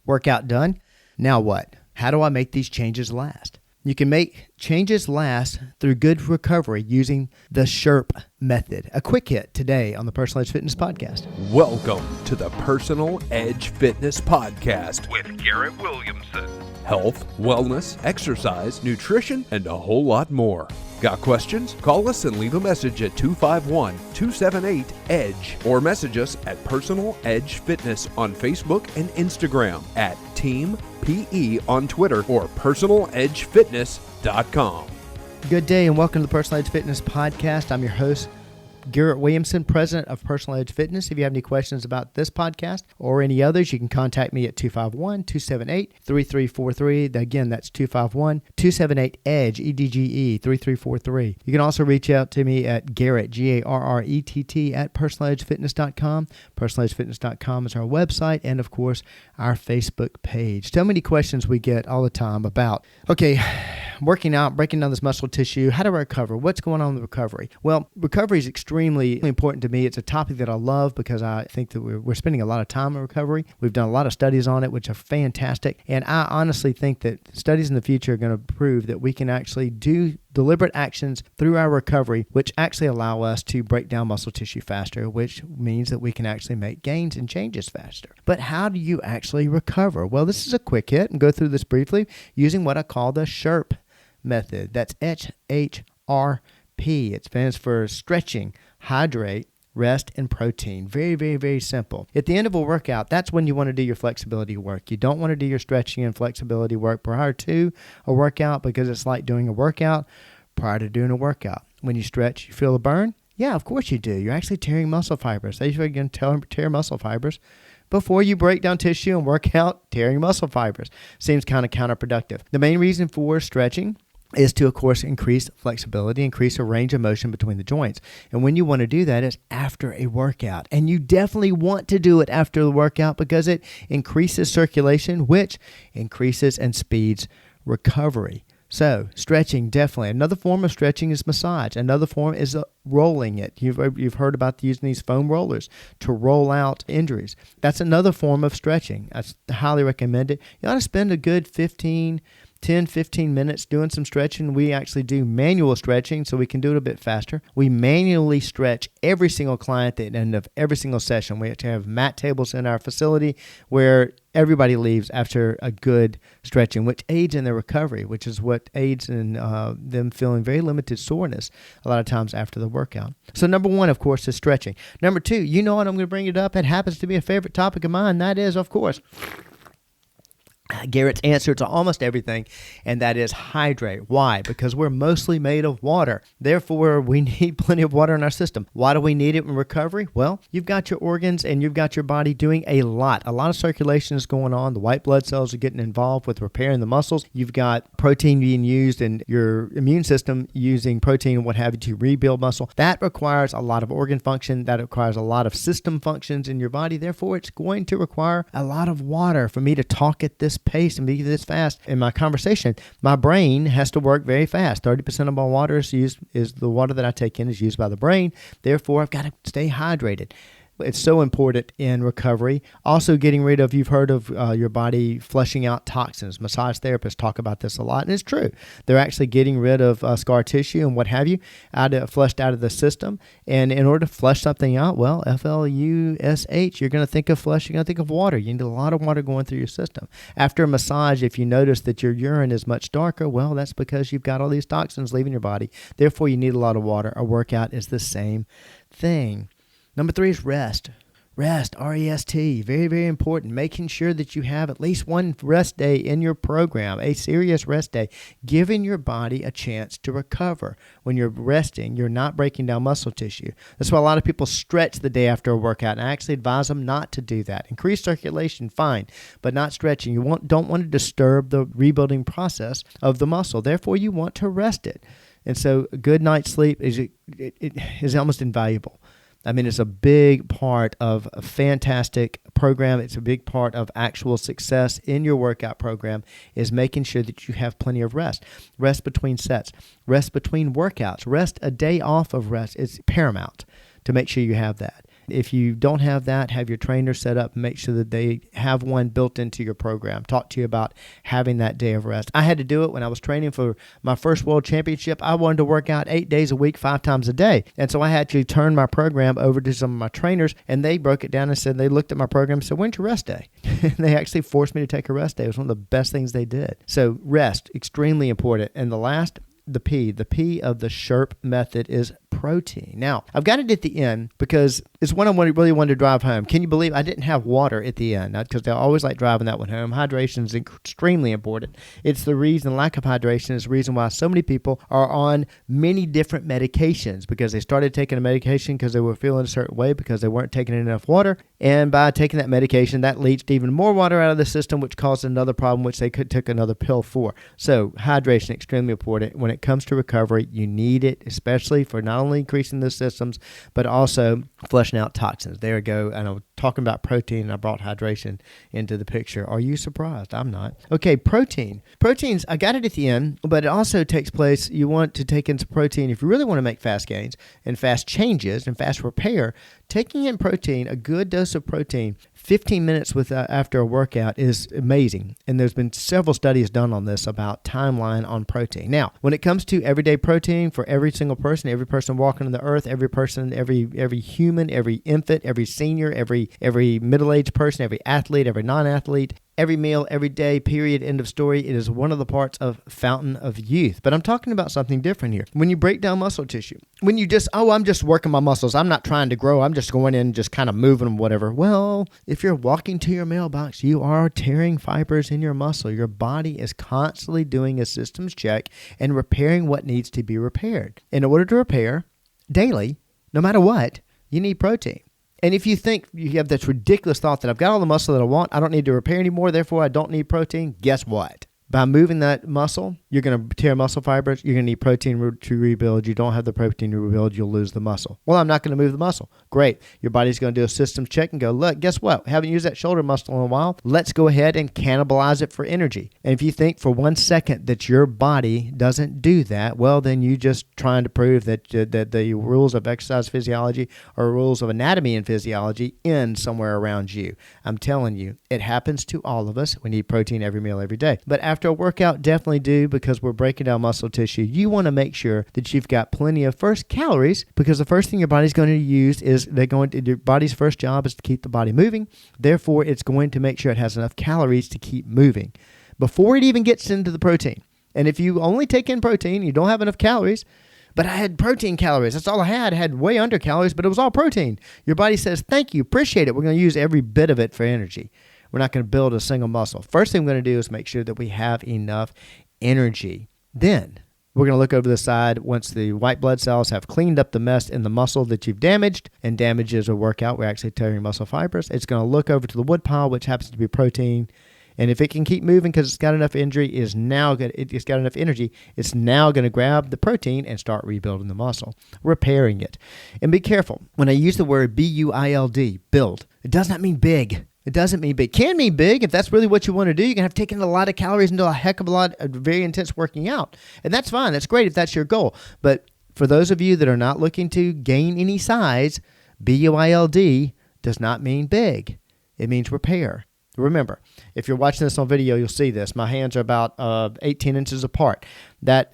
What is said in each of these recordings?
Workout done. Now what? How do I make these changes last? You can make changes last through good recovery using the SHRP method. A quick hit today on the Personal Edge Fitness Podcast. Welcome to the Personal Edge Fitness Podcast with Garrett Williamson. Health, wellness, exercise, nutrition, and a whole lot more. Got questions? Call us and leave a message at 251-278-EDGE or message us at Personal Edge Fitness on Facebook and Instagram, at Team PE on Twitter, or personaledgefitness.com. Good day and welcome to the Personal Edge Fitness Podcast. I'm your host, Garrett Williamson, president of Personal Edge Fitness. If you have any questions about this podcast or any others, you can contact me at 251-278-3343. Again, that's 251-278-EDGE, E-D-G-E, 3343. You can also reach out to me at Garrett, G-A-R-R-E-T-T, at personaledgefitness.com. Personaledgefitness.com is our website and, of course, our Facebook page. So many questions we get all the time about, okay, working out, breaking down this muscle tissue, how do I recover? What's going on with recovery? Well, recovery is extremely important to me. It's a topic that I love because I think that we're spending a lot of time on recovery. We've done a lot of studies on it, which are fantastic. And I honestly think that studies in the future are going to prove that we can actually do deliberate actions through our recovery, which actually allow us to break down muscle tissue faster, which means that we can actually make gains and changes faster. But how do you actually recover? Well, this is a quick hit and go through this briefly using what I call the SHRP method. That's SHRP. It stands for stretching, hydrate, rest, and protein. Very, very, very simple. At the end of a workout, that's when you want to do your flexibility work. You don't want to do your stretching and flexibility work prior to a workout because it's like doing a workout prior to doing a workout. When you stretch, you feel a burn? Yeah, of course you do. You're actually tearing muscle fibers. They are going to tear muscle fibers before you break down tissue and work out tearing muscle fibers. Seems kind of counterproductive. The main reason for stretching is to, of course, increase flexibility, increase a range of motion between the joints. And when you want to do that is after a workout. And you definitely want to do it after the workout because it increases circulation, which increases and speeds recovery. So stretching, definitely. Another form of stretching is massage. Another form is rolling it. You've heard about using these foam rollers to roll out injuries. That's another form of stretching. I highly recommend it. You ought to spend a good 10, 15 minutes doing some stretching. We actually do manual stretching so we can do it a bit faster. We manually stretch every single client at the end of every single session. We have to have mat tables in our facility where everybody leaves after a good stretching, which aids in their recovery, which is what aids in them feeling very limited soreness a lot of times after the workout. So number one, of course, is stretching. Number two, you know what, I'm going to bring it up. It happens to be a favorite topic of mine. That is, of course, Garrett's answer to almost everything, and that is hydrate. Why? Because we're mostly made of water. Therefore, we need plenty of water in our system. Why do we need it in recovery? Well, you've got your organs and you've got your body doing a lot. A lot of circulation is going on. The white blood cells are getting involved with repairing the muscles. You've got protein being used and your immune system using protein and what have you to rebuild muscle. That requires a lot of organ function. That requires a lot of system functions in your body. Therefore, it's going to require a lot of water. For me to talk at this pace and be this fast in my conversation, my brain has to work very fast. 30% of my water is the water that I take in is used by the brain. Therefore, I've got to stay hydrated. It's so important in recovery. Also getting rid of, you've heard of your body flushing out toxins. Massage therapists talk about this a lot, and it's true. They're actually getting rid of scar tissue and what have you, flushed out of the system. And in order to flush something out, well, F-L-U-S-H, you're going to think of flush, you're going to think of water. You need a lot of water going through your system. After a massage, if you notice that your urine is much darker, well, that's because you've got all these toxins leaving your body. Therefore, you need a lot of water. A workout is the same thing. Number three is rest. Rest, R-E-S-T, very, very important. Making sure that you have at least one rest day in your program, a serious rest day, giving your body a chance to recover. When you're resting, you're not breaking down muscle tissue. That's why a lot of people stretch the day after a workout, and I actually advise them not to do that. Increase circulation, fine, but not stretching. You don't want to disturb the rebuilding process of the muscle. Therefore, you want to rest it. And so a good night's sleep it is almost invaluable. I mean, it's a big part of a fantastic program. It's a big part of actual success in your workout program is making sure that you have plenty of rest. Rest between sets, rest between workouts, rest a day off of rest is paramount to make sure you have that. If you don't have that, have your trainer set up and make sure that they have one built into your program. Talk to you about having that day of rest. I had to do it when I was training for my first world championship. I wanted to work out 8 days a week, 5 times a day. And so I had to turn my program over to some of my trainers, and they broke it down and said, they looked at my program and said, when's your rest day? They actually forced me to take a rest day. It was one of the best things they did. So rest, extremely important. And the last, the P of the SHRP method is protein. Now, I've got it at the end because it's one I really wanted to drive home. Can you believe I didn't have water at the end? Because I always like driving that one home. Hydration is extremely important. It's the reason, lack of hydration is the reason why so many people are on many different medications, because they started taking a medication because they were feeling a certain way because they weren't taking enough water. And by taking that medication, that leached even more water out of the system, which caused another problem, which they could take another pill for. So hydration, extremely important. When it comes to recovery, you need it, especially for not only increasing the systems, but also flushing out toxins. There we go. And I'm talking about protein, and I brought hydration into the picture. Are you surprised? I'm not. Okay, protein. Proteins, I got it at the end, but it also takes place, you want to take in some protein. If you really want to make fast gains and fast changes and fast repair, taking in protein, a good dose of protein, 15 minutes after a workout is amazing. And there's been several studies done on this about timeline on protein. Now, when it comes to everyday protein for every single person, every person walking on the earth, every person, every human, every infant, every senior, every middle-aged person, every athlete, every non-athlete, every meal, every day, period, end of story. It is one of the parts of fountain of youth. But I'm talking about something different here. When you break down muscle tissue, when you just, I'm just working my muscles, I'm not trying to grow, I'm just going in, just kind of moving them, whatever. Well, if you're walking to your mailbox, you are tearing fibers in your muscle. Your body is constantly doing a systems check and repairing what needs to be repaired. In order to repair daily, no matter what, you need protein. And if you think you have this ridiculous thought that I've got all the muscle that I want, I don't need to repair anymore, therefore I don't need protein, guess what? By moving that muscle, you're going to tear muscle fibers. You're going to need protein to rebuild. You don't have the protein to rebuild, you'll lose the muscle. Well, I'm not going to move the muscle. Great. Your body's going to do a systems check and go, look, guess what? We haven't used that shoulder muscle in a while. Let's go ahead and cannibalize it for energy. And if you think for 1 second that your body doesn't do that, well, then you're just trying to prove that the rules of exercise physiology or rules of anatomy and physiology end somewhere around you. I'm telling you, it happens to all of us. We need protein every meal, every day. But after a workout, definitely do, because we're breaking down muscle tissue. You want to make sure that you've got plenty of first calories, because the first thing your body's going to use is your body's first job is to keep the body moving. Therefore, it's going to make sure it has enough calories to keep moving before it even gets into the protein. And if you only take in protein, you don't have enough calories. But I had protein calories. That's all I had. I had way under calories, but it was all protein. Your body says, thank you, appreciate it. We're going to use every bit of it for energy. We're not going to build a single muscle. First thing we're going to do is make sure that we have enough energy. Then we're going to look over the side once the white blood cells have cleaned up the mess in the muscle that you've damaged, and damage is a workout. We're actually tearing muscle fibers. It's going to look over to the wood pile, which happens to be protein. And if it can keep moving because it's got enough energy, it's got enough energy, it's now going to grab the protein and start rebuilding the muscle, repairing it. And be careful. When I use the word B-U-I-L-D, build, it does not mean big. It doesn't mean big. It can mean big if that's really what you want to do. You're going to have to take in a lot of calories and do a heck of a lot of very intense working out. And that's fine. That's great if that's your goal. But for those of you that are not looking to gain any size, B-U-I-L-D does not mean big. It means repair. Remember, if you're watching this on video, you'll see this. My hands are about 18 inches apart. That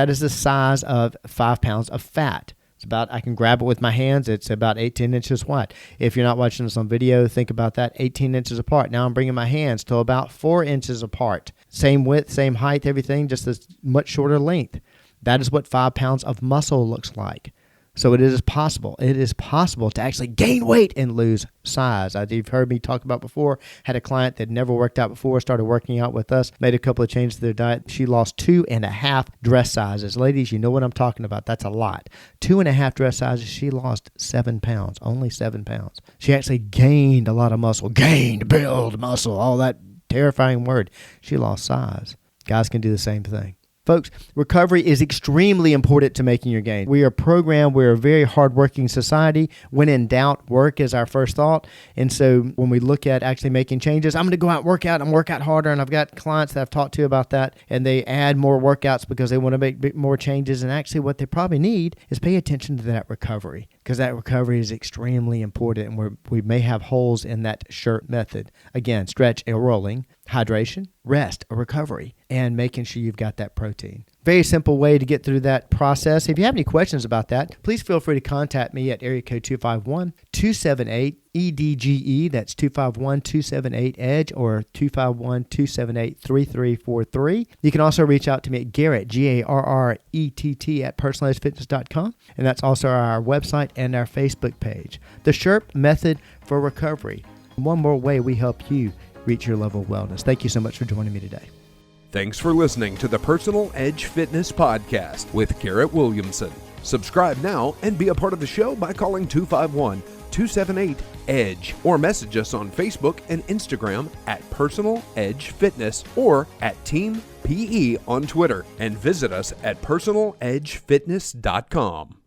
is the size of 5 pounds of fat. I can grab it with my hands. It's about 18 inches wide. If you're not watching this on video, think about that, 18 inches apart. Now I'm bringing my hands to about 4 inches apart. Same width, same height, everything, just a much shorter length. That is what 5 pounds of muscle looks like. So it is possible. It is possible to actually gain weight and lose size. You've heard me talk about before. Had a client that never worked out before, started working out with us, made a couple of changes to their diet. She lost 2.5 dress sizes. Ladies, you know what I'm talking about. That's a lot. 2.5 dress sizes. She lost 7 pounds, only 7 pounds. She actually gained a lot of muscle. Gained, build muscle, all that terrifying word. She lost size. Guys can do the same thing. Folks, recovery is extremely important to making your gains. We are programmed, we're a very hardworking society. When in doubt, work is our first thought. And so when we look at actually making changes, I'm going to go out and work out and work out harder. And I've got clients that I've talked to about that, and they add more workouts because they want to make more changes. And actually what they probably need is pay attention to that recovery, because that recovery is extremely important. And we may have holes in that SHRP method. Again, stretch, rolling, hydration, rest, or recovery, and making sure you've got that protein. Very simple way to get through that process. If you have any questions about that, please feel free to contact me at area code 251-278-EDGE. That's 251-278-EDGE or 251-278-3343. You can also reach out to me at Garrett, Garrett, at personalizedfitness.com. And that's also our website and our Facebook page. The SHRP method for recovery. One more way we help you reach your level of wellness. Thank you so much for joining me today. Thanks for listening to the Personal Edge Fitness Podcast with Garrett Williamson. Subscribe now and be a part of the show by calling 251-278-EDGE or message us on Facebook and Instagram at Personal Edge Fitness or at Team PE on Twitter, and visit us at personaledgefitness.com.